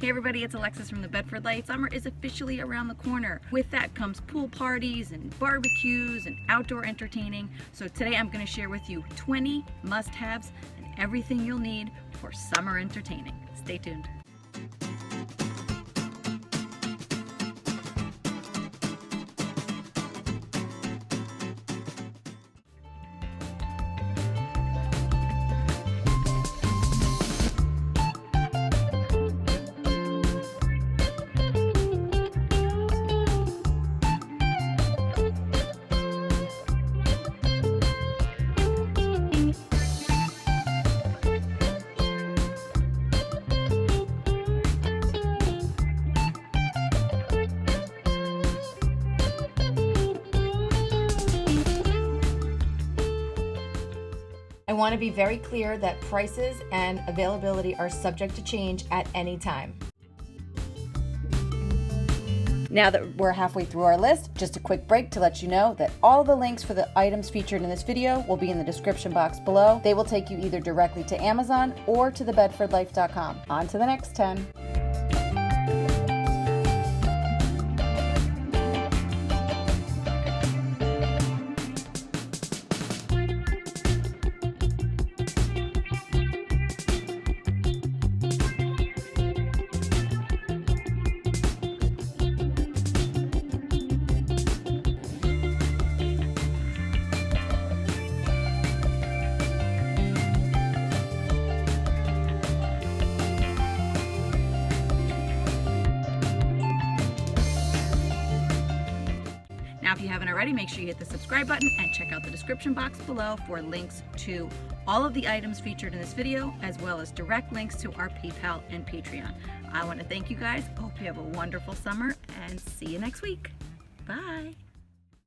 Hey everybody, it's Alexis from the Bedford Light. Summer is officially around the corner. With that comes pool parties and barbecues and outdoor entertaining. So today I'm going to share with you 20 must-haves and everything you'll need for summer entertaining. Stay tuned. I want to be very clear that prices and availability are subject to change at any time. Now that we're halfway through our list, just a quick break to let you know that all the links for the items featured in this video will be in the description box below. They will take you either directly to Amazon or to thebedfordlife.com. On to the next 10. Now, if you haven't already, make sure you hit the subscribe button and check out the description box below for links to all of the items featured in this video, as well as direct links to our PayPal and Patreon. I want to thank you guys. Hope you have a wonderful summer and see you next week. Bye.